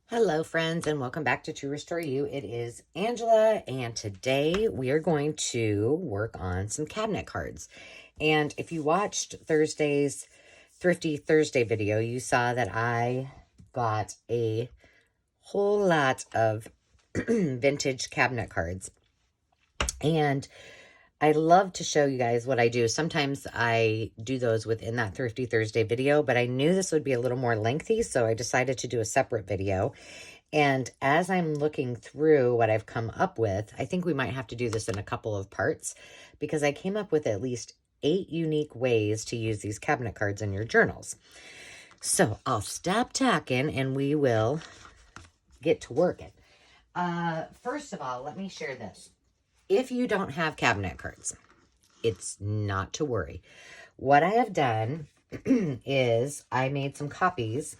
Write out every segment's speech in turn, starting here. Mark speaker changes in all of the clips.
Speaker 1: Hello, friends, and welcome back to To Restore You. It is Angela, and today we are going to work on some cabinet cards. And if you watched Thursday's Thrifty Thursday video, you saw that I got a whole lot of vintage cabinet cards. And I love to show you guys what I do. Sometimes I do those within that Thrifty Thursday video, but I knew this would be a little more lengthy, so I decided to do a separate video. And as I'm looking through what I've come up with, I think we might have to do this in a couple of parts because I came up with at least 8 unique ways to use these cabinet cards in your journals. So I'll stop talking and we will get to working. First of all, let me share this. If you don't have cabinet cards, it's not to worry. What I have done is I made some copies,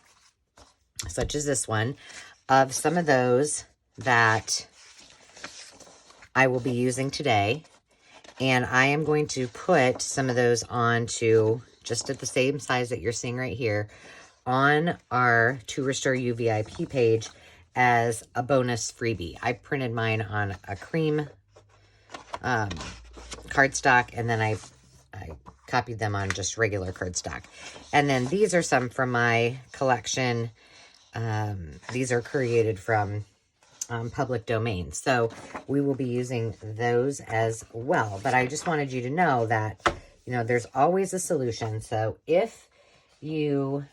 Speaker 1: such as this one, of some of those that I will be using today. And I am going to put some of those onto, just at the same size that you're seeing right here, on our To Restore You VIP page as a bonus freebie. I printed mine on a cream cardstock, and then I copied them on just regular cardstock. And then these are some from my collection. These are created from public domain. So we will be using those as well. But I just wanted you to know that, you know, there's always a solution. So if you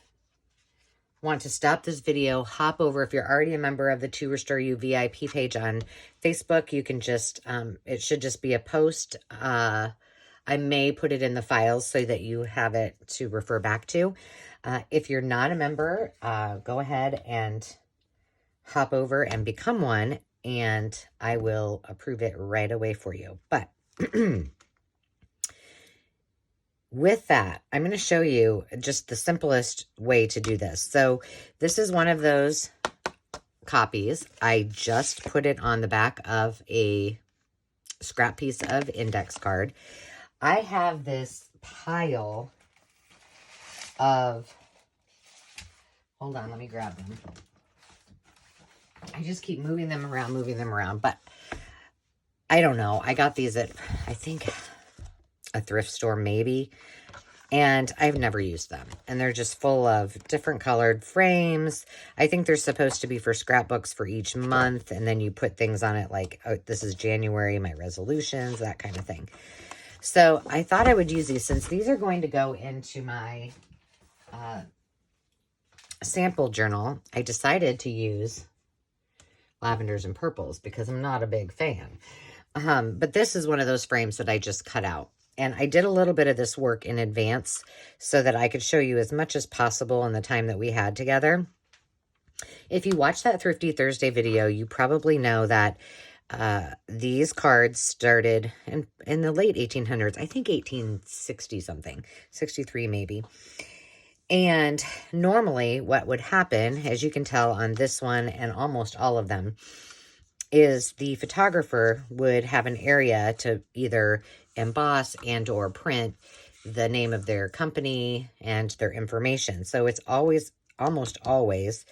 Speaker 1: want to stop this video, hop over. If you're already a member of the To Restore You VIP page on Facebook, you can just, it should just be a post. I may put it in the files so that you have it to refer back to. If you're not a member, go ahead and hop over and become one, and I will approve it right away for you. But with that, I'm going to show you just the simplest way to do this. So this is one of those copies. I just put it on the back of a scrap piece of index card. I have this pile of, hold on, let me grab them. I just keep moving them around, but I don't know. I got these at, I think, a thrift store maybe, and I've never used them. And they're just full of different colored frames. I think they're supposed to be for scrapbooks for each month, and then you put things on it like, oh, this is January, my resolutions, that kind of thing. So I thought I would use these since these are going to go into my sample journal. I decided to use lavenders and purples because I'm not a big fan. But this is one of those frames that I just cut out. And I did a little bit of this work in advance so that I could show you as much as possible in the time that we had together. If you watch that Thrifty Thursday video, you probably know that these cards started in the late 1800s. I think 1860 something, 63 maybe. And normally what would happen, as you can tell on this one and almost all of them, is the photographer would have an area to either emboss and or print the name of their company and their information. So it's always, almost always,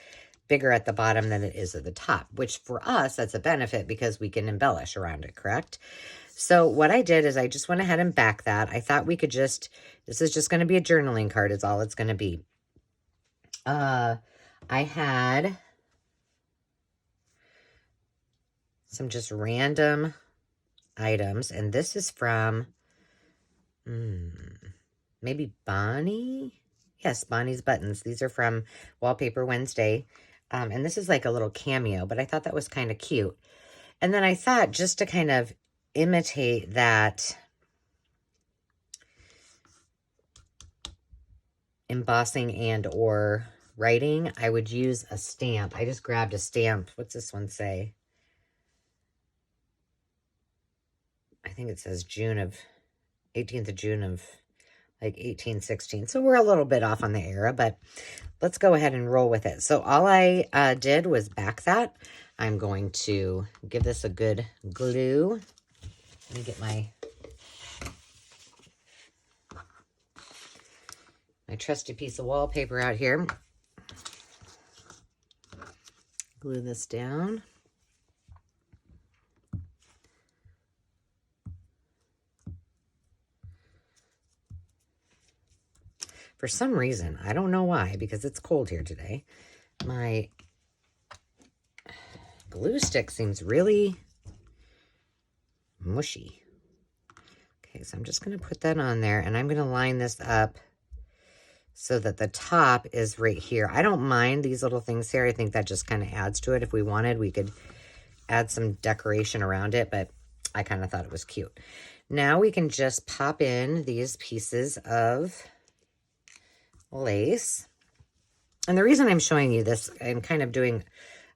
Speaker 1: bigger at the bottom than it is at the top, which for us, that's a benefit because we can embellish around it, correct? So what I did is I just went ahead and backed that. I thought we could just, this is just going to be a journaling card is all it's going to be. I had some just random items, and this is from maybe Bonnie. Yes, Bonnie's Buttons. These are from Wallpaper Wednesday, and this is like a little cameo, but I thought that was kind of cute. And then I thought, just to kind of imitate that embossing and or writing, I would use a stamp. I just grabbed a stamp. What's this one say? I think it says 18th of June of like 1816. So we're a little bit off on the era, but let's go ahead and roll with it. So all I did was back that. I'm going to give this a good glue. Let me get my trusty piece of wallpaper out here. Glue this down. For some reason, I don't know why, because it's cold here today, my glue stick seems really mushy. Okay, so I'm just going to put that on there, and I'm going to line this up so that the top is right here. I don't mind these little things here. I think that just kind of adds to it. If we wanted, we could add some decoration around it, but I kind of thought it was cute. Now we can just pop in these pieces of lace. And the reason I'm showing you this, I'm kind of doing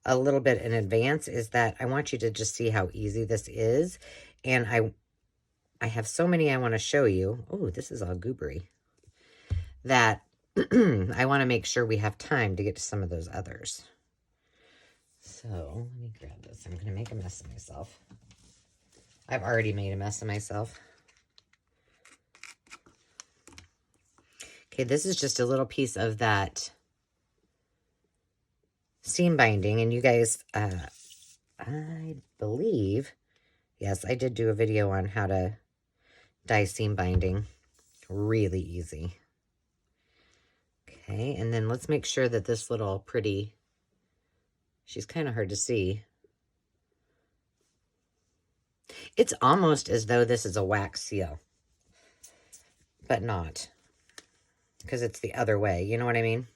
Speaker 1: a little bit in advance, is that I want you to just see how easy this is. And I have so many I want to show you. Oh, this is all goobery. That I want to make sure we have time to get to some of those others. So let me grab this. I'm going to make a mess of myself. I've already made a mess of myself. Okay, this is just a little piece of that seam binding. And you guys, I believe, yes, I did do a video on how to dye seam binding. Really easy. Okay, and then let's make sure that this little pretty, she's kind of hard to see. It's almost as though this is a wax seal, but not, because it's the other way. You know what I mean?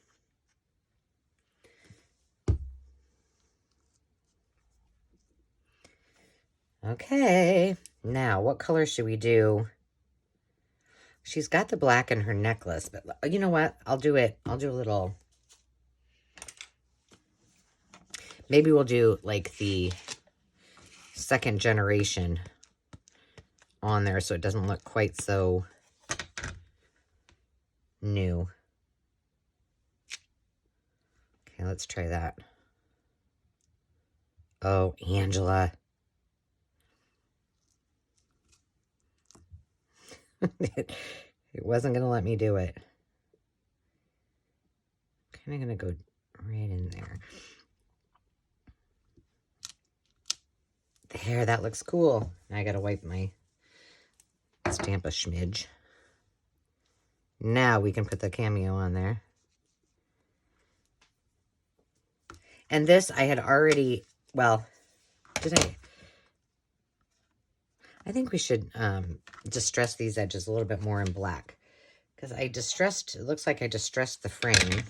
Speaker 1: Okay, now what color should we do? She's got the black in her necklace, but you know what? I'll do it. I'll do a little, maybe we'll do like the second generation on there so it doesn't look quite so new. Okay, let's try that. Oh, Angela. It wasn't going to let me do it. Kind of going to go right in there. There, that looks cool. I got to wipe my stamp a smidge. Now we can put the cameo on there. And this I had already, well, did I think we should distress these edges a little bit more in black. Because I distressed, it looks like I distressed the frame.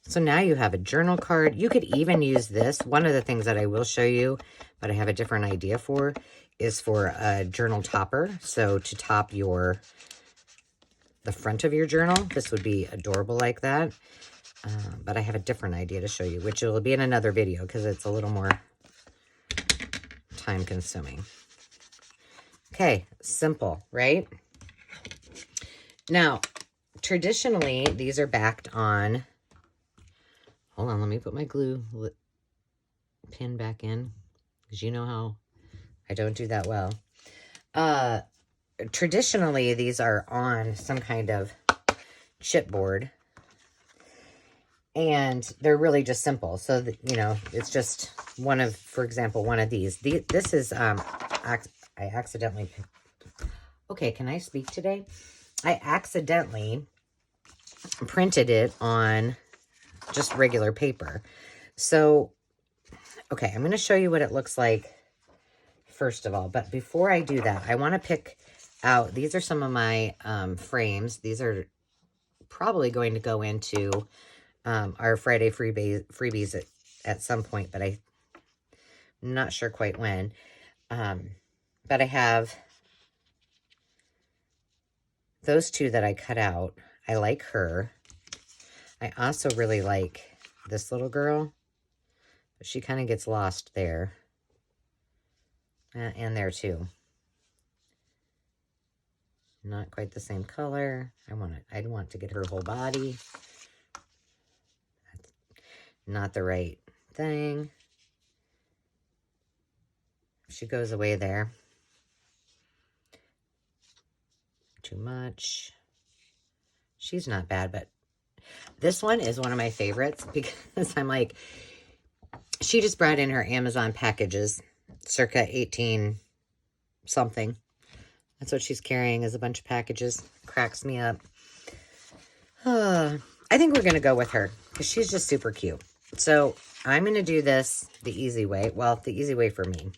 Speaker 1: So now you have a journal card. You could even use this. One of the things that I will show you, but I have a different idea for, is for a journal topper. So to top the front of your journal, this would be adorable like that. But I have a different idea to show you, which will be in another video because it's a little more time consuming. Okay, simple, right? Now, traditionally, these are backed on, hold on, let me put my glue pin back in, because you know how I don't do that well. Traditionally, these are on some kind of chipboard, and they're really just simple. So, you know, it's just one of, for example, one of these. This is, I accidentally, okay, can I speak today? I accidentally printed it on just regular paper. So, okay, I'm going to show you what it looks like first of all. But before I do that, I want to pick out, these are some of my frames. These are probably going to go into our Friday freebies at some point, but I'm not sure quite when. But I have those two that I cut out. I like her. I also really like this little girl. She kind of gets lost there. And there too. Not quite the same color. I'd want to get her whole body. That's not the right thing. She goes away there. Too much. She's not bad, but This one is one of my favorites because I'm like, she just brought in her Amazon packages, circa 18 something. That's what she's carrying, is a bunch of packages. Cracks me up. I think we're going to go with her because she's just super cute. So I'm going to do this the easy way. Well, the easy way for me.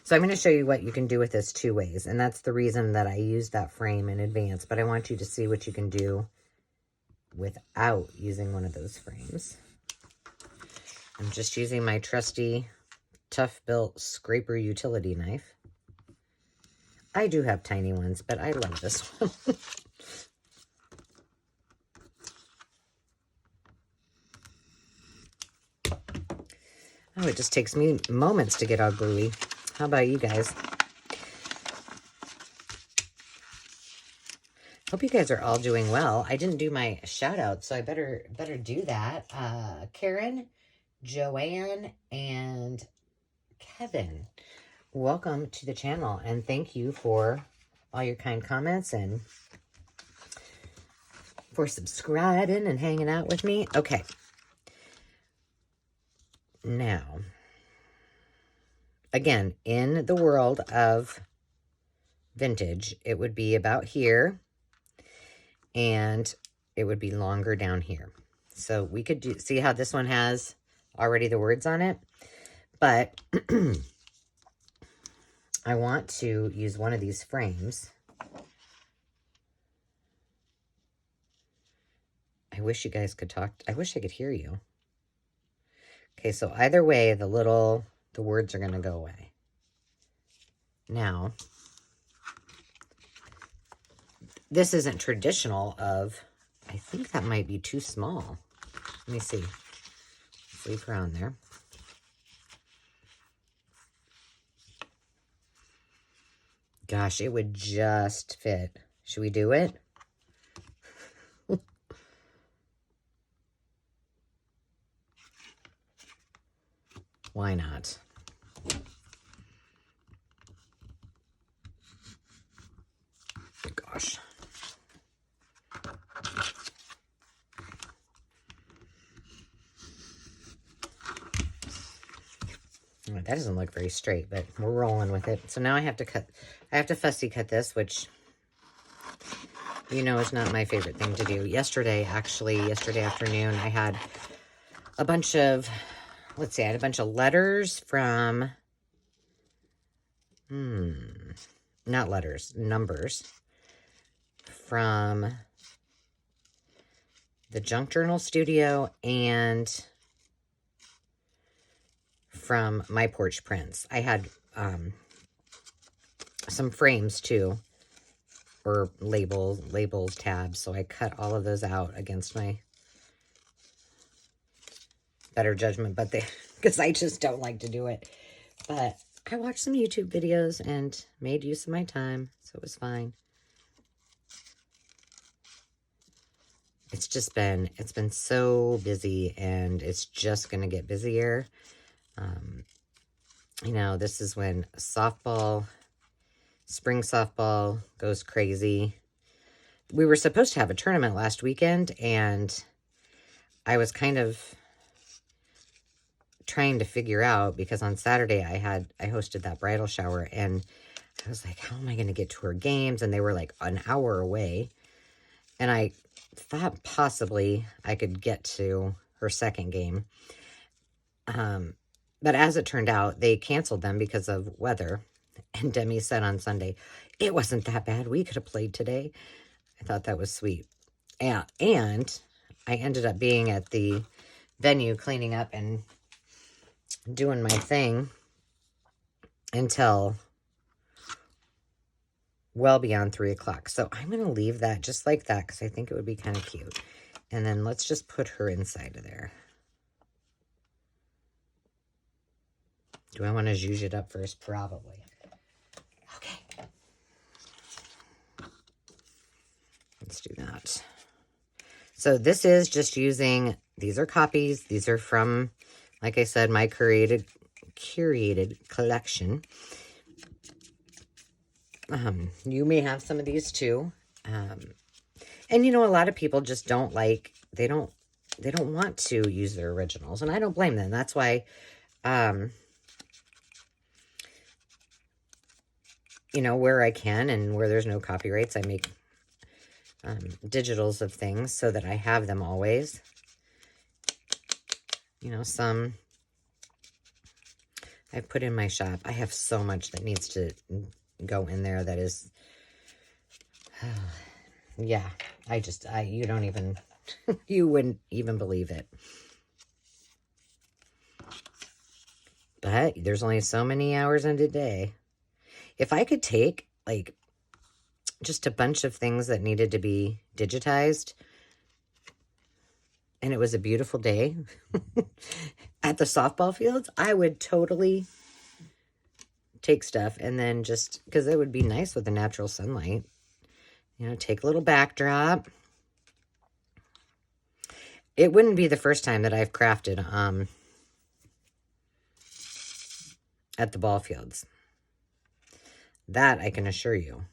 Speaker 1: So I'm going to show you what you can do with this 2 ways. And that's the reason that I used that frame in advance. But I want you to see what you can do without using one of those frames. I'm just using my trusty Tough Built Scraper utility knife. I do have tiny ones, but I love this one. Oh, it just takes me moments to get all gluey. How about you guys? Hope you guys are all doing well. I didn't do my shout out, so I better do that. Karen, Joanne, and Kevin, welcome to the channel, and thank you for all your kind comments and for subscribing and hanging out with me. Okay. Now, again, in the world of vintage, it would be about here, and it would be longer down here. So we could see how this one has already the words on it, but I want to use one of these frames. I wish you guys could talk. I wish I could hear you. Okay, so either way, the words are going to go away. Now, this isn't traditional of, I think that might be too small. Let me see. Let's leave her on there. Gosh, it would just fit. Should we do it? Why not? Gosh. That doesn't look very straight, but we're rolling with it. So now I have to fussy cut this, which, you know, is not my favorite thing to do. Yesterday afternoon, I had a bunch of, let's see, I had a bunch of letters from, not letters, numbers, from the Junk Journal Studio and from My Porch Prints. I had some frames too, or label tabs, so I cut all of those out against my better judgment, but because I just don't like to do it. But I watched some YouTube videos and made use of my time, so it was fine. It's been so busy, and it's just going to get busier. You know, this is when spring softball goes crazy. We were supposed to have a tournament last weekend, and I was kind of trying to figure out, because on Saturday I hosted that bridal shower, and I was like, how am I going to get to her games? And they were like an hour away. And I thought possibly I could get to her second game. But as it turned out, they canceled them because of weather. And Demi said on Sunday, it wasn't that bad. We could have played today. I thought that was sweet. And I ended up being at the venue cleaning up and doing my thing until well beyond 3 o'clock. So I'm going to leave that just like that because I think it would be kind of cute. And then let's just put her inside of there. Do I want to zhuzh it up first? Probably. Okay. Let's do that. So this is just using, these are copies. These are from, like I said, my curated collection. You may have some of these too. And, you know, a lot of people just don't like, they don't want to use their originals. And I don't blame them. That's why, you know, where I can and where there's no copyrights, I make digitals of things so that I have them always. You know, some I've put in my shop. I have so much that needs to go in there that is, yeah, you don't even, you wouldn't even believe it. But there's only so many hours in a day. If I could take, like, just a bunch of things that needed to be digitized, and it was a beautiful day at the softball fields, I would totally take stuff and then just, because it would be nice with the natural sunlight, you know, take a little backdrop. It wouldn't be the first time that I've crafted at the ball fields. That I can assure you.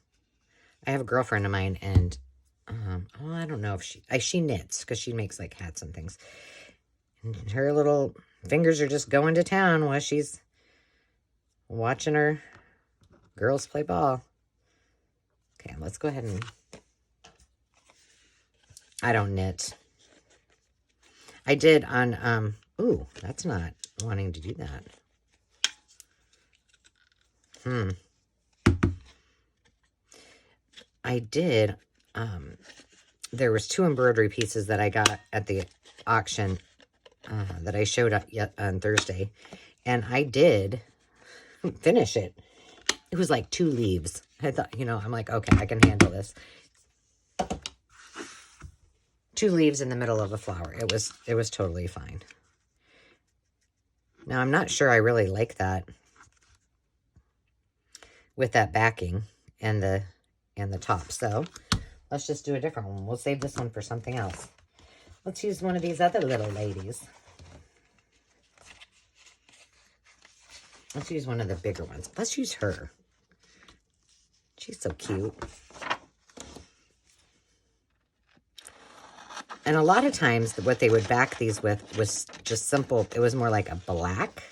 Speaker 1: I have a girlfriend of mine, and oh, I don't know if she knits, because she makes like hats and things. And her little fingers are just going to town while she's watching her girls play ball. Okay, let's go ahead and, I don't knit. I did on, ooh, that's not wanting to do that. I did, there was 2 embroidery pieces that I got at the auction that I showed up yet on Thursday, and I did finish it. It was like 2 leaves. I thought, you know, I'm like, okay, I can handle this. 2 leaves in the middle of a flower. It was totally fine. Now, I'm not sure I really like that with that backing and the top. So let's just do a different one. We'll save this one for something else. Let's use one of these other little ladies. Let's use one of the bigger ones. Let's use her. She's so cute. And a lot of times what they would back these with was just simple. It was more like a black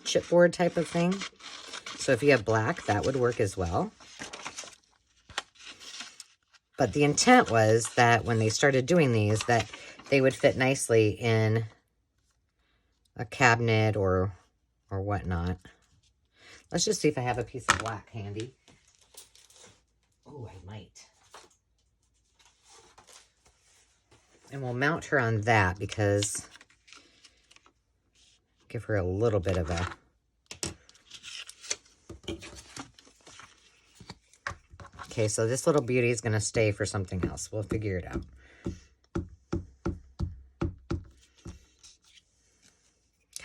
Speaker 1: chipboard type of thing. So if you have black, that would work as well. But the intent was that when they started doing these, that they would fit nicely in a cabinet or whatnot. Let's just see if I have a piece of black handy. Oh, I might. And we'll mount her on that because give her a little bit of a okay, so this little beauty is going to stay for something else. We'll figure it out.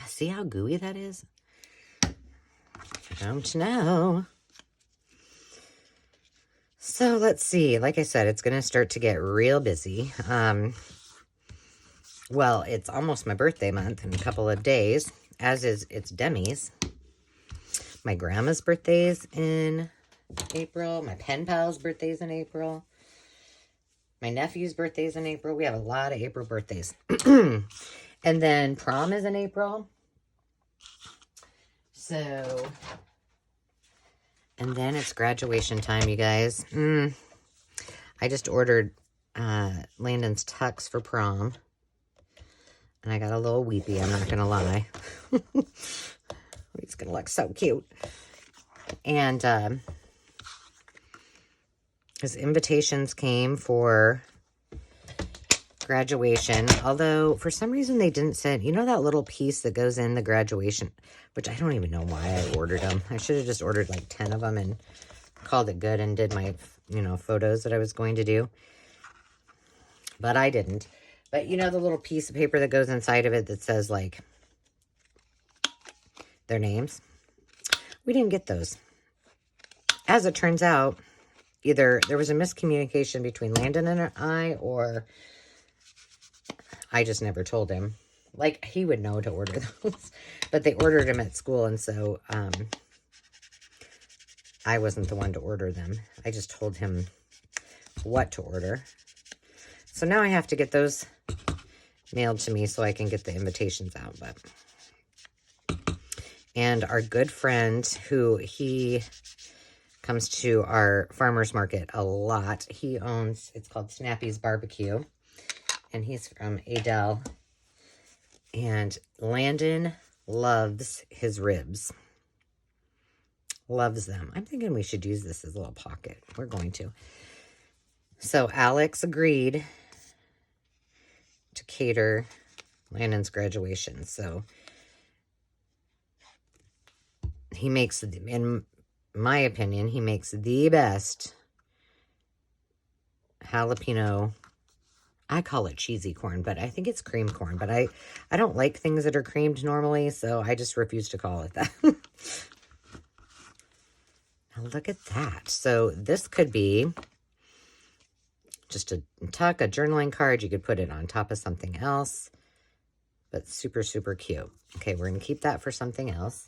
Speaker 1: See how gooey that is? I don't know. So let's see. Like I said, it's going to start to get real busy. Well, it's almost my birthday month in a couple of days, as is it's Demi's. My grandma's birthday's in April. My pen pal's birthday's in April. My nephew's birthday's in April. We have a lot of April birthdays. And then prom is in April. So, and then it's graduation time, you guys. I just ordered Landon's tux for prom. And I got a little weepy, I'm not going to lie. He's going to look so cute. And his invitations came for graduation. Although, for some reason, they didn't send... You know that little piece that goes in the graduation? Which I don't even know why I ordered them. I should have just ordered like 10 of them and called it good and did my, you know, photos that I was going to do. But I didn't. But you know the little piece of paper that goes inside of it that says, like, their names? We didn't get those. As it turns out, either there was a miscommunication between Landon and I, or I just never told him. Like, he would know to order those. But they ordered them at school, and so I wasn't the one to order them. I just told him what to order. So now I have to get those mailed to me so I can get the invitations out. And our good friend, who he comes to our farmer's market a lot, he owns, it's called Snappy's Barbecue, and he's from Adele. And Landon loves his ribs. Loves them. I'm thinking we should use this as a little pocket. We're going to. So Alex agreed to cater Landon's graduation. So he makes, in my opinion, he makes the best jalapeno. I call it cheesy corn, but I think it's cream corn. But I don't like things that are creamed normally, so I just refuse to call it that. Now look at that. So this could be just a tuck, a journaling card. You could put it on top of something else, but super, super cute. Okay, we're going to keep that for something else.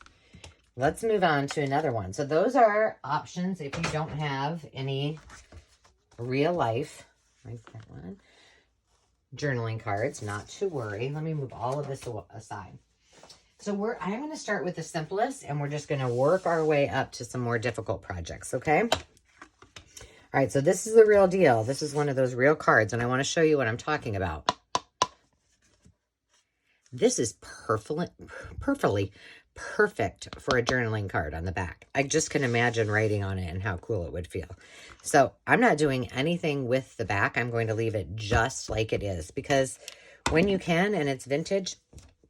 Speaker 1: Let's move on to another one. So those are options if you don't have any real life, like that one, journaling cards. Not to worry. Let me move all of this aside. So I'm going to start with the simplest, and we're just going to work our way up to some more difficult projects, okay? All right, so this is the real deal. This is one of those real cards, and I want to show you what I'm talking about. This is perfectly perfect for a journaling card on the back. I just can imagine writing on it and how cool it would feel. So I'm not doing anything with the back. I'm going to leave it just like it is, because when you can and it's vintage,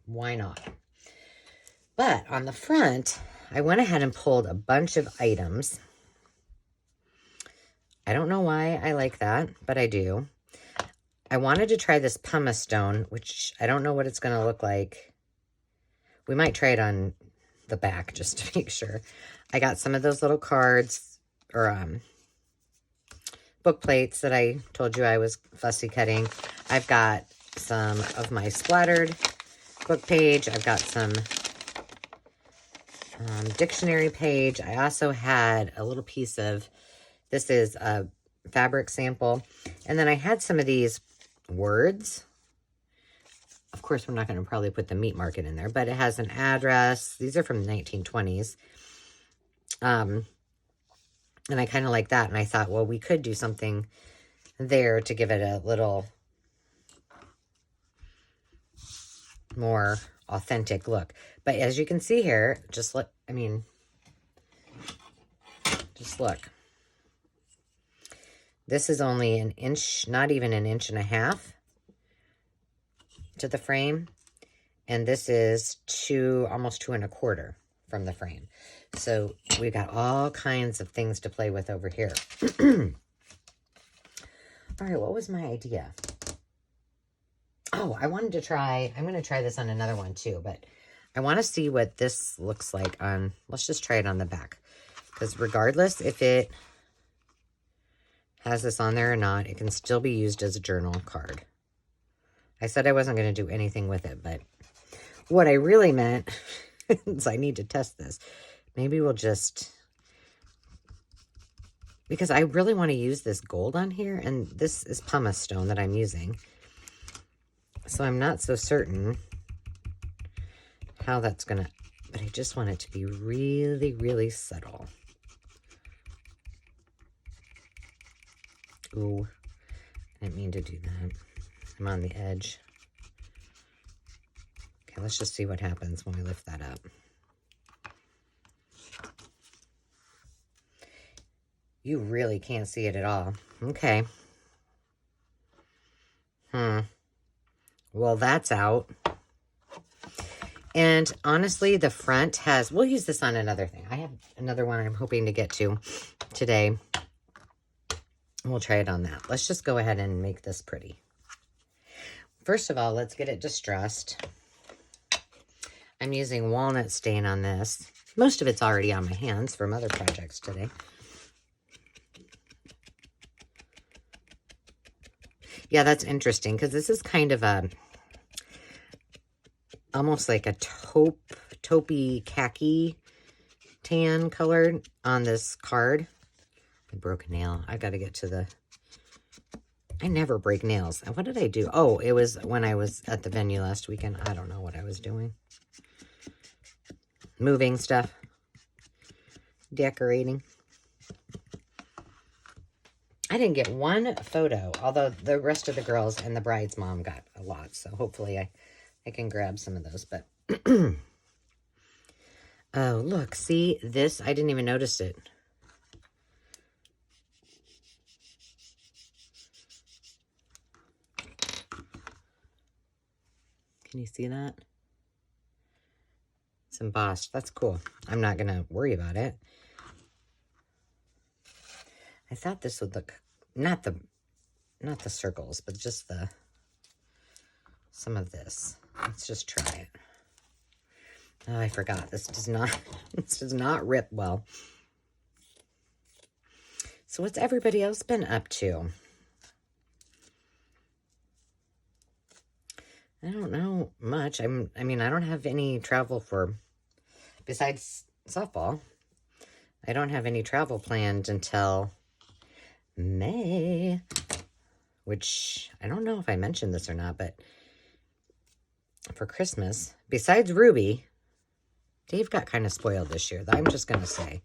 Speaker 1: why not? But on the front, I went ahead and pulled a bunch of items. I don't know why I like that, but I do. I wanted to try this pumice stone, which I don't know what it's going to look like. We might try it on the back just to make sure. I got some of those little cards or book plates that I told you I was fussy cutting. I've got some of my splattered book page. I've got some dictionary page. I also had a little piece of, this is a fabric sample. And then I had some of these words. Of course, we're not going to probably put the meat market in there, but it has an address. These are from the 1920s. And I kind of like that. And I thought, well, we could do something there to give it a little more authentic look. But as you can see here, just look, just look. This is only an inch, not even an inch and a half to the frame. And this is almost 2 1/4 from the frame. So we've got all kinds of things to play with over here. All right, what was my idea? Oh, I wanted to try, I'm going to try this on another one too, but I want to see what this looks like on, let's just try it on the back. Because regardless if it has this on there or not, it can still be used as a journal card. I said I wasn't going to do anything with it, but what I really meant is I need to test this. Maybe we'll just, because I really want to use this gold on here, and this is pumice stone that I'm using. So I'm not so certain how that's going to, but I just want it to be really, really subtle. Ooh, I didn't mean to do that. I'm on the edge. Okay, let's just see what happens when we lift that up. You really can't see it at all. Okay. Well, that's out. And honestly, the front has, we'll use this on another thing. I have another one I'm hoping to get to today. We'll try it on that. Let's just go ahead and make this pretty. First of all, let's get it distressed. I'm using walnut stain on this. Most of it's already on my hands from other projects today. Yeah, that's interesting because this is kind of a, almost like a taupey khaki tan color on this card. I broke a nail. I got to get to the... I never break nails. What did I do? Oh, it was when I was at the venue last weekend. I don't know what I was doing. Moving stuff. Decorating. I didn't get one photo, although the rest of the girls and the bride's mom got a lot. So hopefully I can grab some of those. But oh, look. See this? I didn't even notice it. Can you see that? It's embossed. That's cool. I'm not going to worry about it. I thought this would look, not the circles, but just some of this. Let's just try it. Oh, I forgot. This does not rip well. So what's everybody else been up to? I don't know much. I mean, I don't have any travel besides softball. I don't have any travel planned until May, which I don't know if I mentioned this or not, but for Christmas, besides Ruby, Dave got kind of spoiled this year. I'm just going to say,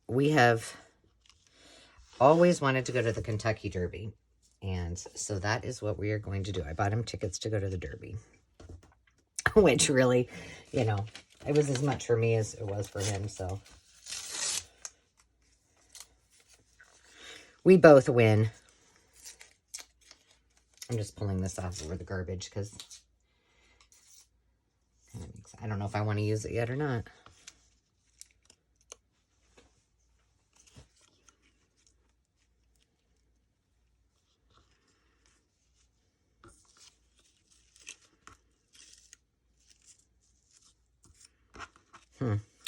Speaker 1: we have always wanted to go to the Kentucky Derby. And so that is what we are going to do. I bought him tickets to go to the Derby, which really, you know, it was as much for me as it was for him. So we both win. I'm just pulling this off over the garbage because I don't know if I want to use it yet or not.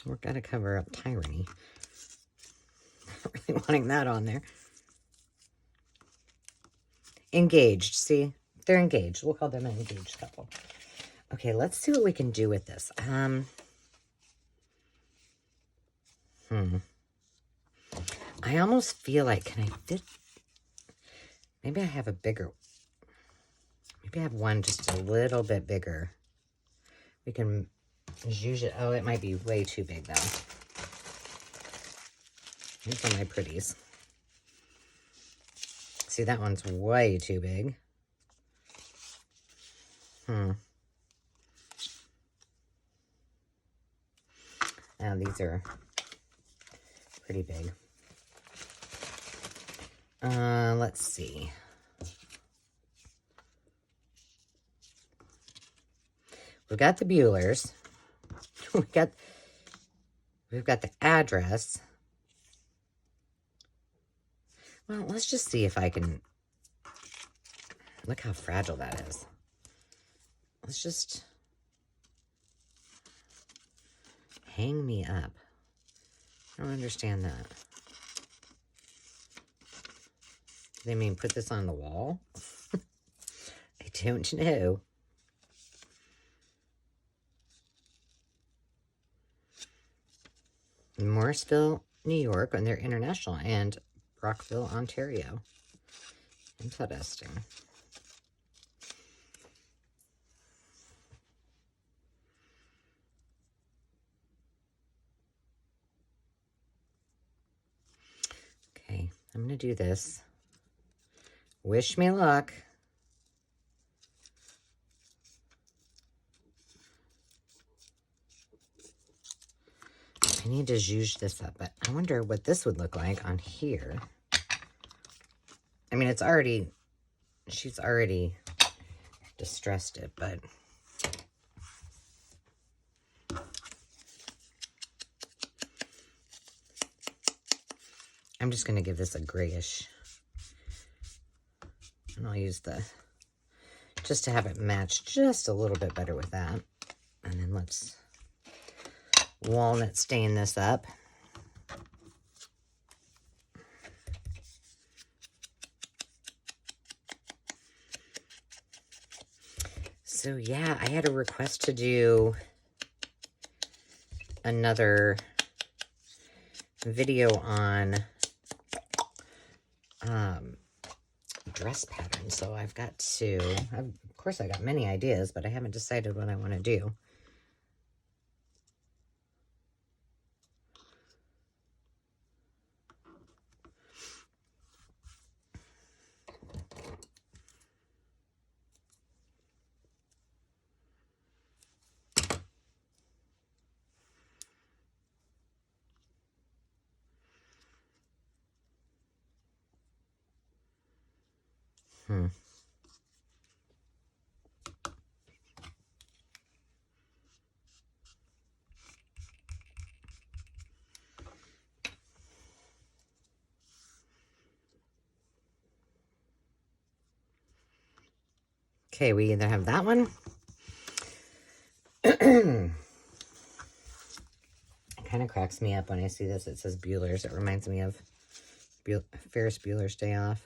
Speaker 1: We're going to cover up tyranny. Not really wanting that on there. Engaged, see? They're engaged. We'll call them an engaged couple. Okay, let's see what we can do with this. I almost feel like, can I fit? Maybe I have a bigger, maybe I have one just a little bit bigger. We can use it. Oh, it might be way too big though. These are my pretties. See, that one's way too big. Now these are pretty big. Let's see. We've got the Buellers. We've got the address. Well, let's just see if I can... Look how fragile that is. Let's just... Hang me up. I don't understand that. They mean put this on the wall? I don't know. Morrisville, New York, and they're international, and Brockville, Ontario. Interesting. Okay, I'm going to do this. Wish me luck. I need to zhuzh this up, but I wonder what this would look like on here. I mean, it's already, she's already distressed it, but I'm just going to give this a grayish, and I'll use just to have it match just a little bit better with that. And then let's walnut stain this up. So yeah, I had a request to do another video on dress patterns. So I've got to, of course I got many ideas, but I haven't decided what I want to do. Okay, we either have that one. It kind of cracks me up when I see this. It says Bueller's. It reminds me of Ferris Bueller's Day Off.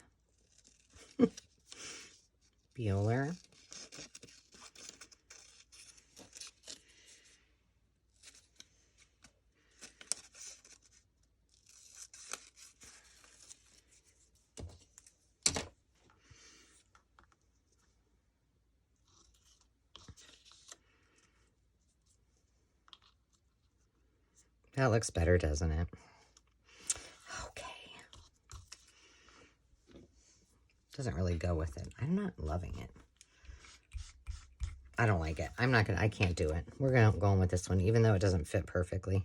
Speaker 1: Bueller. That looks better, doesn't it? Okay. Doesn't really go with it. I'm not loving it. I don't like it. I can't do it. We're going with this one, even though it doesn't fit perfectly.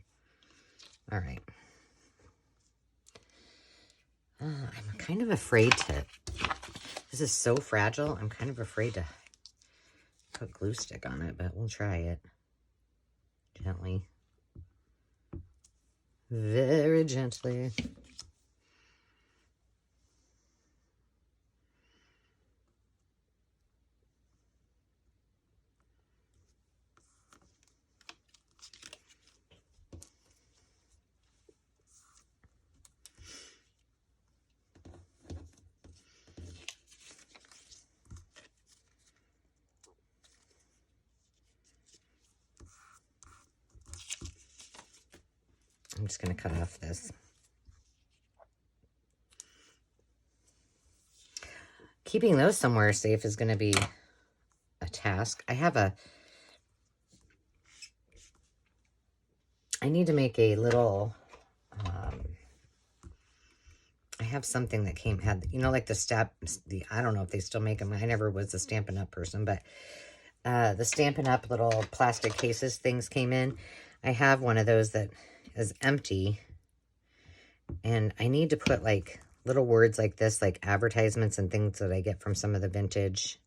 Speaker 1: All right. I'm kind of afraid to, this is so fragile. I'm kind of afraid to put glue stick on it, but we'll try it gently. Very gently. I'm just going to cut off this. Keeping those somewhere safe is going to be a task. I need to make a little, I have something that had, you know, like I don't know if they still make them. I never was a Stampin' Up! Person, but the Stampin' Up! Little plastic cases things came in. I have one of those that is empty, and I need to put like little words like this, like advertisements and things that I get from some of the vintage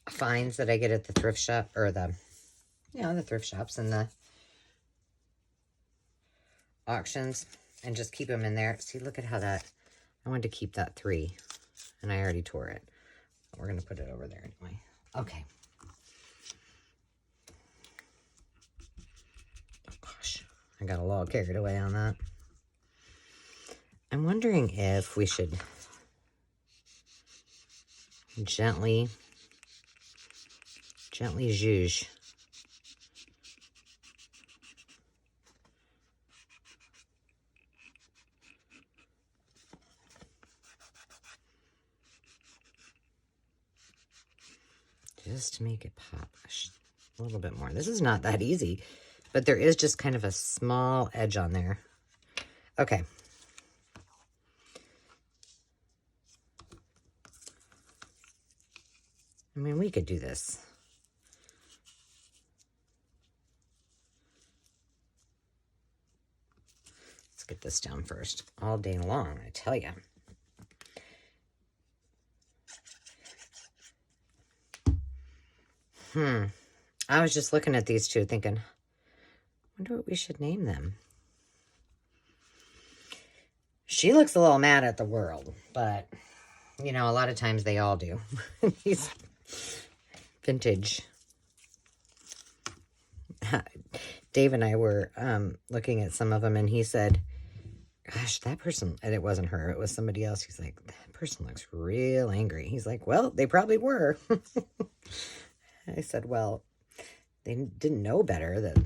Speaker 1: finds that I get at the thrift shop, or the thrift shops and the auctions, and just keep them in there. See, look at how that, I wanted to keep that 3, and I already tore it. We're going to put it over there anyway. Okay. Oh, gosh. I got a little carried away on that. I'm wondering if we should gently zhuzh. Just to make it pop a little bit more. This is not that easy, but there is just kind of a small edge on there. Okay. I mean, we could do this. Let's get this down first. All day long, I tell you. I was just looking at these two thinking, I wonder what we should name them. She looks a little mad at the world, but, you know, a lot of times they all do. These vintage. Dave and I were looking at some of them, and he said, Gosh, that person, and it wasn't her, it was somebody else. He's like, that person looks real angry. He's like, well, they probably were. I said, well, they didn't know better, that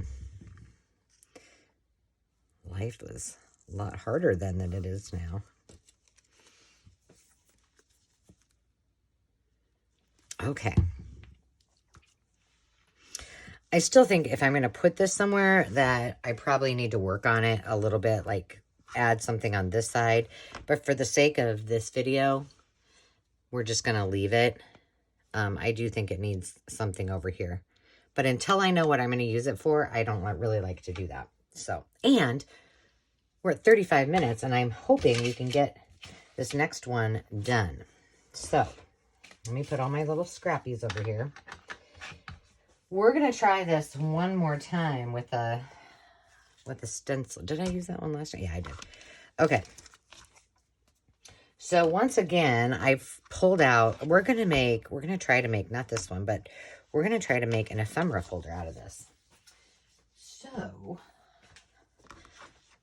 Speaker 1: life was a lot harder then than it is now. Okay. I still think if I'm going to put this somewhere that I probably need to work on it a little bit, like add something on this side. But for the sake of this video, we're just going to leave it. I do think it needs something over here. But until I know what I'm going to use it for, I don't really like to do that. So, and we're at 35 minutes, and I'm hoping you can get this next one done. So, let me put all my little scrappies over here. We're going to try this one more time with a stencil. Did I use that one last time? Yeah, I did. Okay. So once again, I've pulled out, we're going to try to make, not this one, but we're going to try to make an ephemera folder out of this. So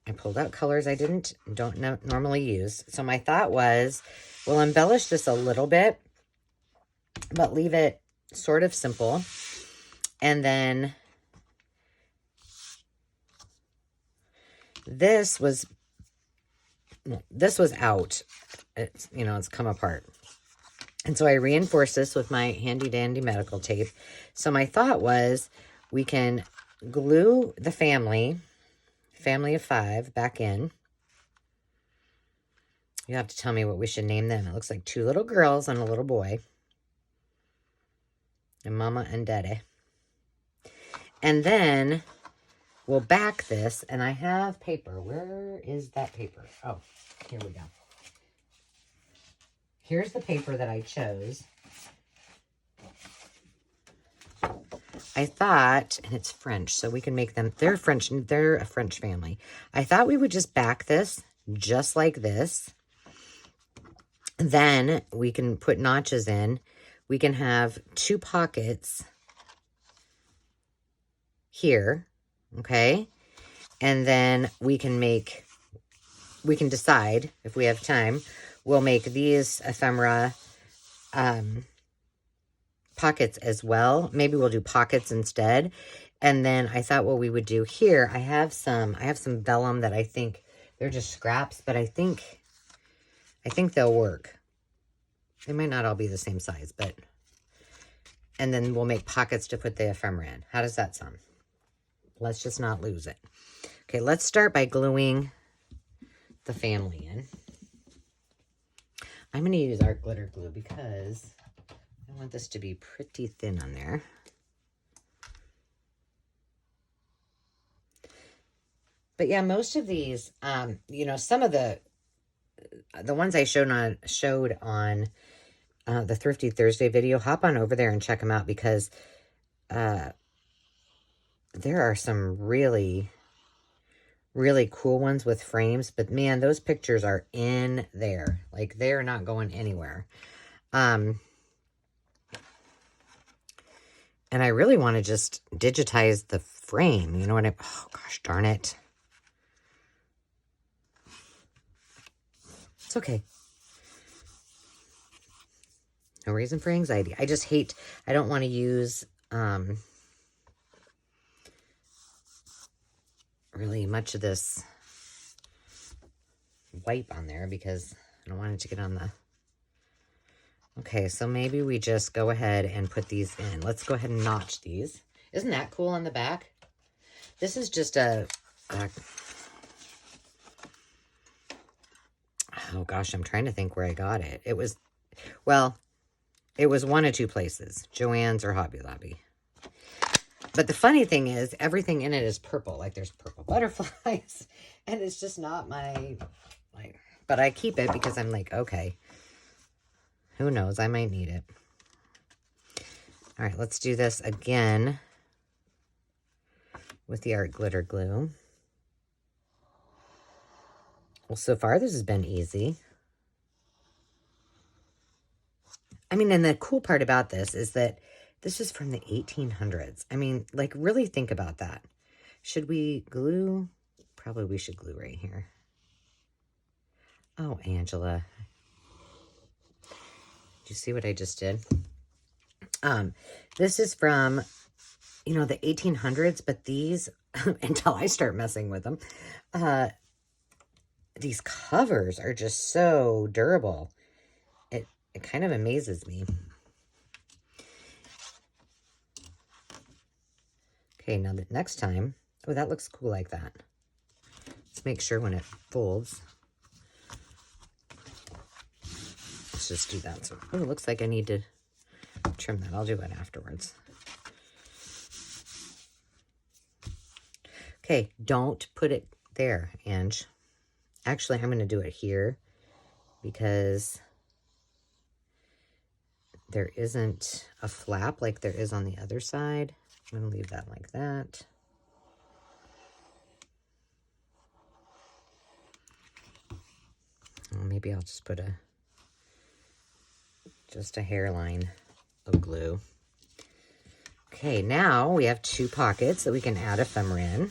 Speaker 1: I pulled out colors I don't normally use. So my thought was, we'll embellish this a little bit, but leave it sort of simple. And then this was out. It's, it's come apart. And so I reinforced this with my handy dandy medical tape. So my thought was, we can glue the family of 5 back in. You have to tell me what we should name them. It looks like 2 little girls and a little boy. And Mama and Daddy. And then we'll back this, and I have paper. Where is that paper? Oh, here we go. Here's the paper that I chose. I thought, and it's French, so we can make them, they're French, they're a French family. I thought we would just back this just like this. Then we can put notches in. We can have 2 pockets here, okay? And then we can decide, if we have time, we'll make these ephemera pockets as well. Maybe we'll do pockets instead. And then I thought what we would do here, I have some vellum that I think, they're just scraps, but I think they'll work. They might not all be the same size, but, and then we'll make pockets to put the ephemera in. How does that sound? Let's just not lose it. Okay, let's start by gluing the family in. I'm going to use art glitter glue because I want this to be pretty thin on there. But yeah, most of these, some of the ones I showed on the Thrifty Thursday video, hop on over there and check them out, because there are some really, really cool ones with frames. But man, those pictures are in there. Like, they're not going anywhere. And I really want to just digitize the frame. You know what oh gosh, darn it. It's okay. No reason for anxiety. I just hate, I don't want to use really much of this wipe on there, because I don't want it to get on the... Okay, so maybe we just go ahead and put these in. Let's go ahead and notch these. Isn't that cool on the back? This is just oh gosh, I'm trying to think where I got it. It was one of 2 places, Joann's or Hobby Lobby. But the funny thing is, everything in it is purple. Like, there's purple butterflies, and it's just not my, but I keep it because I'm like, okay, who knows? I might need it. All right, let's do this again with the art glitter glue. Well, so far this has been easy. I mean, and the cool part about this is that this is from the 1800s. I mean, like, really think about that. Should we glue? Probably we should glue right here. Oh, Angela. Do you see what I just did? This is from, you know, the 1800s, but these, until I start messing with them, these covers are just so durable. It kind of amazes me. Okay, now the next time, oh, that looks cool like that. Let's make sure when it folds. Let's just do that. So, oh, it looks like I need to trim that. I'll do it afterwards. Okay, don't put it there, Ange. Actually, I'm going to do it here because there isn't a flap like there is on the other side. I'm going to leave that like that. Well, maybe I'll just put just a hairline of glue. Okay, now we have 2 pockets that we can add ephemera in.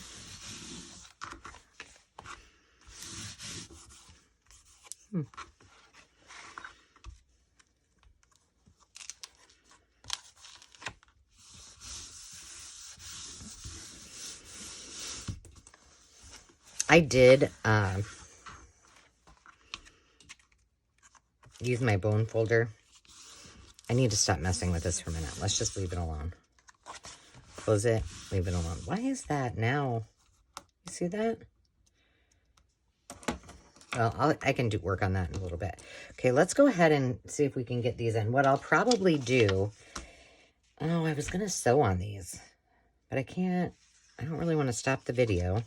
Speaker 1: I did use my bone folder. I need to stop messing with this for a minute. Let's just leave it alone. Close it, leave it alone. Why is that now? You see that? Well, I can work on that in a little bit. Okay, let's go ahead and see if we can get these in. What I'll probably do, oh, I was going to sew on these, but I can't. I don't really want to stop the video.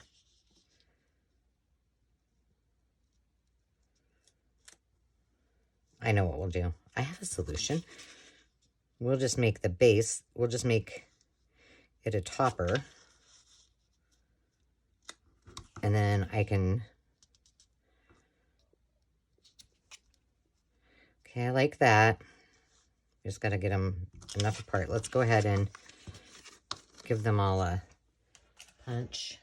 Speaker 1: I know what we'll do. I have a solution. We'll just make the base, we'll just make it a topper. And then I can, okay, I like that. Just got to get them enough apart. Let's go ahead and give them all a punch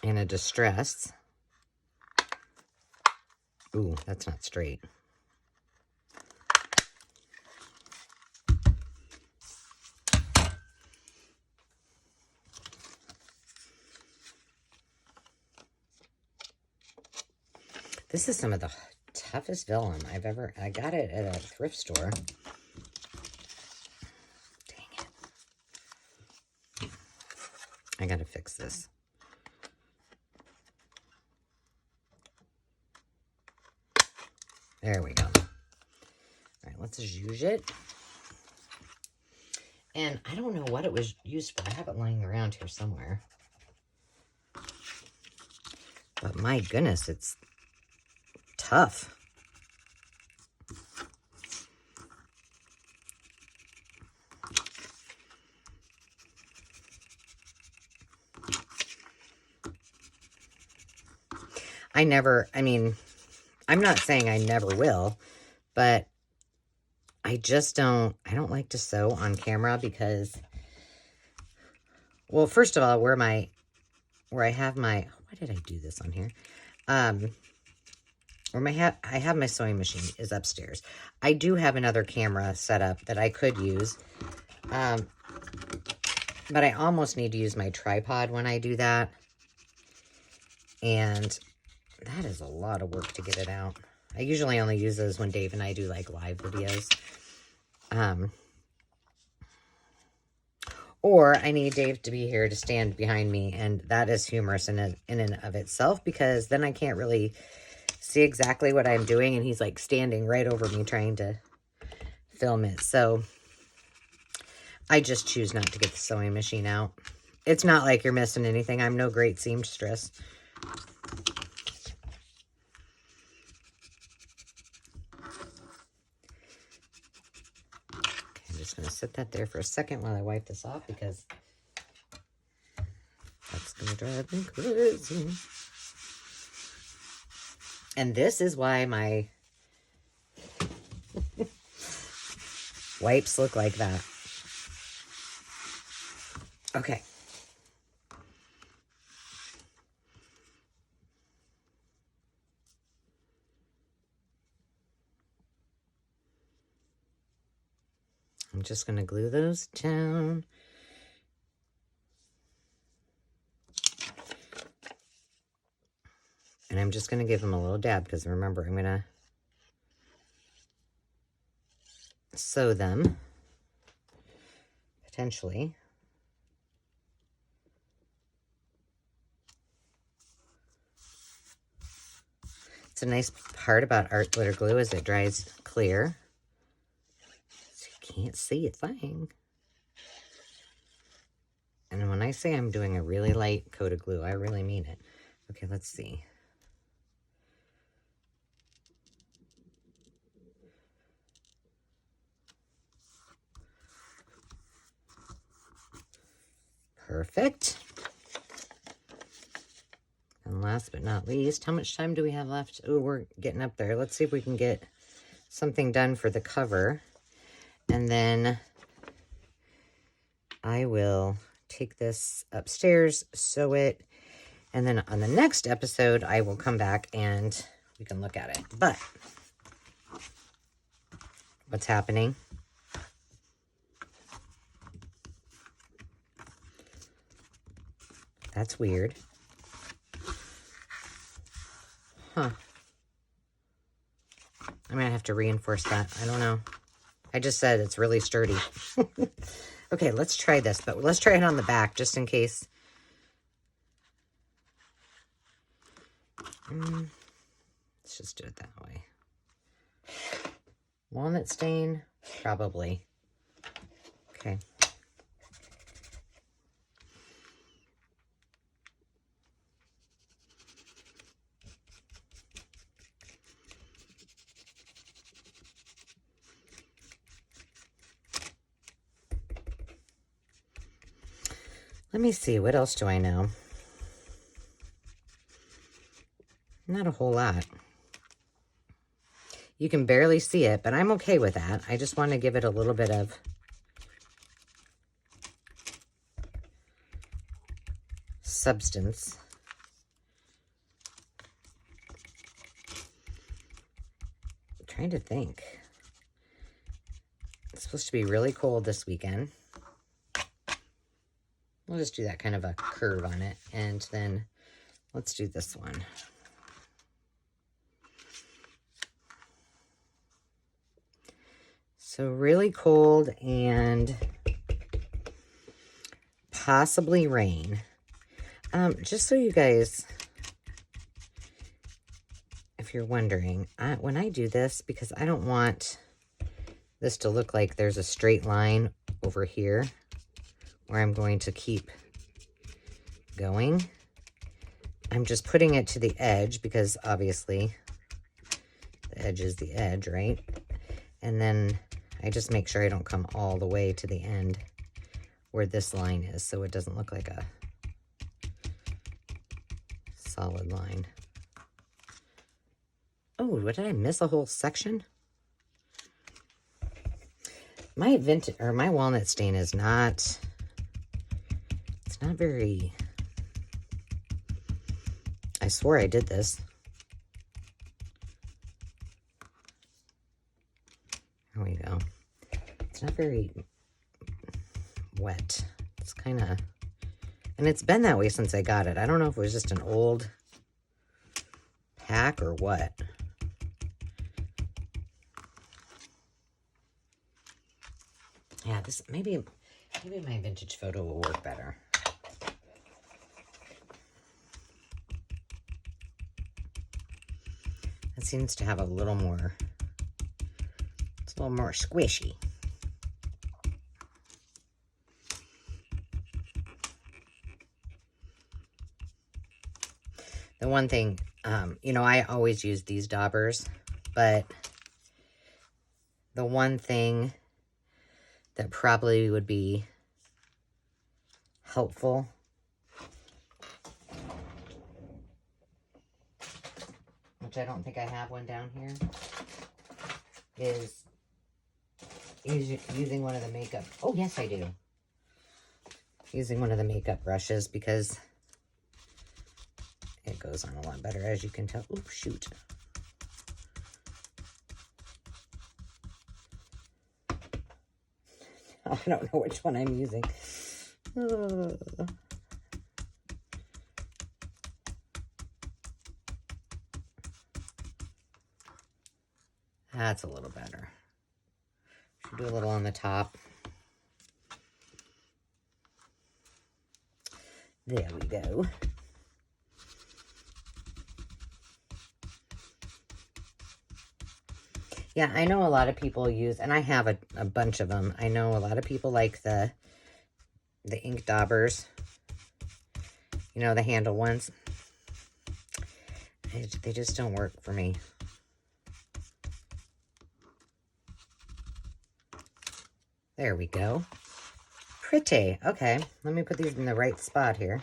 Speaker 1: and a distress. Ooh, that's not straight. This is some of the toughest vellum I've ever, I got it at a thrift store. Dang it. I gotta fix this. There we go. All right, let's zhuzh it. And I don't know what it was used for. I have it lying around here somewhere. But my goodness, it's tough. I mean, I'm not saying I never will, but I don't like to sew on camera because, well, first of all, where I have my, why did I do this on here? Where I have my sewing machine is upstairs. I do have another camera set up that I could use, but I almost need to use my tripod when I do that, and that is a lot of work to get it out. I usually only use those when Dave and I do like live videos. Or I need Dave to be here to stand behind me, and that is humorous in and of itself, because then I can't really see exactly what I'm doing, and he's like standing right over me trying to film it. So I just choose not to get the sewing machine out. It's not like you're missing anything. I'm no great seamstress. I'm just going to sit that there for a second while I wipe this off, because that's going to drive me crazy. And this is why my wipes look like that. Okay. I'm just going to glue those down. And I'm just going to give them a little dab because remember, I'm going to sew them, potentially. It's a nice part about art glitter glue is it dries clear. So you can't see a thing. And when I say I'm doing a really light coat of glue, I really mean it. Okay, let's see. Perfect. And last but not least, how much time do we have left? Oh, we're getting up there. Let's see if we can get something done for the cover. And then I will take this upstairs, sew it, and then on the next episode, I will come back and we can look at it. But what's happening? That's weird. Huh. I might have to reinforce that. I don't know. I just said it's really sturdy. Okay, let's try this, but let's try it on the back just in case. Let's just do it that way. Walnut stain? Probably. Okay. Let me see, what else do I know? Not a whole lot. You can barely see it, but I'm okay with that. I just want to give it a little bit of substance. I'm trying to think. It's supposed to be really cold this weekend. We'll just do that kind of a curve on it. And then let's do this one. So really cold and possibly rain. Just so you guys, if you're wondering, when I do this, because I don't want this to look like there's a straight line over here where I'm going to keep going. I'm just putting it to the edge because obviously the edge is the edge, right? And then I just make sure I don't come all the way to the end where this line is so it doesn't look like a solid line. Oh, did I miss a whole section? My vintage or my walnut stain is not, it's not very, I swore I did this. There we go. It's not very wet. It's kind of, and it's been that way since I got it. I don't know if it was just an old pack or what. Yeah, this maybe my vintage photo will work better. It seems to have a little more, it's a little more squishy. The one thing, you know, I always use these daubers, but the one thing that probably would be helpful which I don't think I have one down here, is using one of the makeup. Oh, yes, I do. Using one of the makeup brushes because it goes on a lot better, as you can tell. Oh, shoot. I don't know which one I'm using. That's a little better. Should do a little on the top. There we go. Yeah, I know a lot of people use, and I have a bunch of them. I know a lot of people like the ink daubers. You know, the handle ones. They just don't work for me. There we go. Pretty. Okay, let me put these in the right spot here.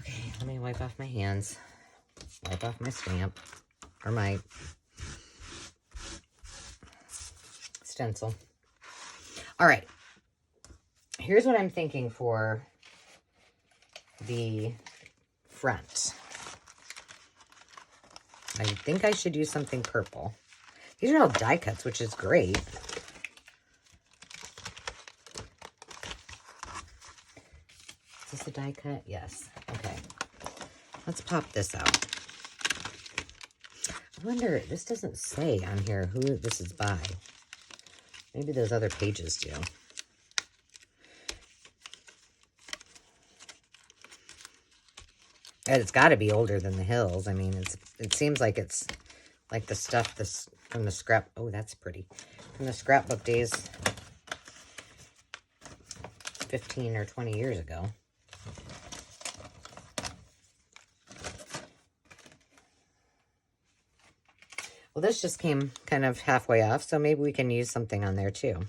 Speaker 1: Okay, let me wipe off my hands. Wipe off my stamp. Or my stencil. All right. Here's what I'm thinking for the front. I think I should use something purple. These are all die cuts, which is great. Is this a die cut? Yes. Okay. Let's pop this out. I wonder, this doesn't say on here who this is by. Maybe those other pages do. And it's got to be older than the Hills. I mean, it seems like it's like the stuff this from the scrap. Oh, that's pretty. From the scrapbook days 15 or 20 years ago. Well, this just came kind of halfway off, so maybe we can use something on there too.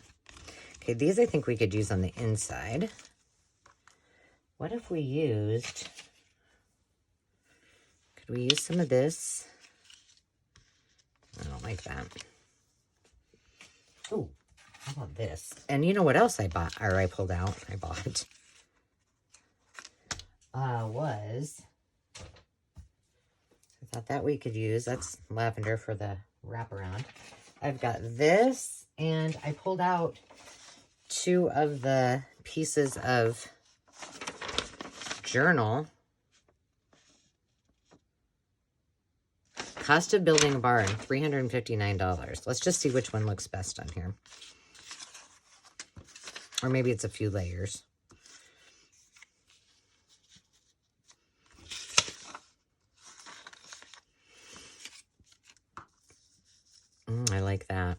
Speaker 1: Okay, these I think we could use on the inside. What if we used... We use some of this. I don't like that. Oh, how about this? And you know what else I bought, or I pulled out, I bought, was, I thought that we could use, that's lavender for the wraparound. I've got this, and I pulled out 2 of the pieces of journal. Cost of building a barn, $359. Let's just see which one looks best on here. Or maybe it's a few layers. I like that.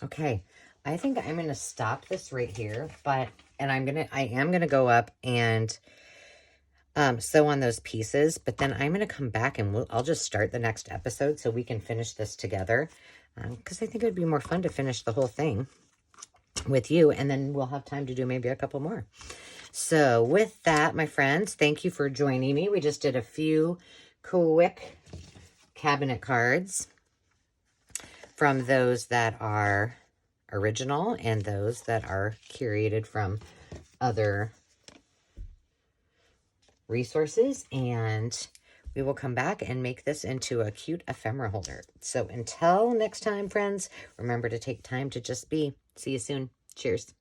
Speaker 1: Okay. I think I'm going to stop this right here, I am going to go up and sew on those pieces, but then I'm going to come back and I'll just start the next episode so we can finish this together, because I think it would be more fun to finish the whole thing with you, and then we'll have time to do maybe a couple more. So with that, my friends, thank you for joining me. We just did a few quick cabinet cards from those that are original and those that are curated from other resources, and we will come back and make this into a cute ephemera holder. So until next time, friends, remember to take time to just be. See you soon. Cheers.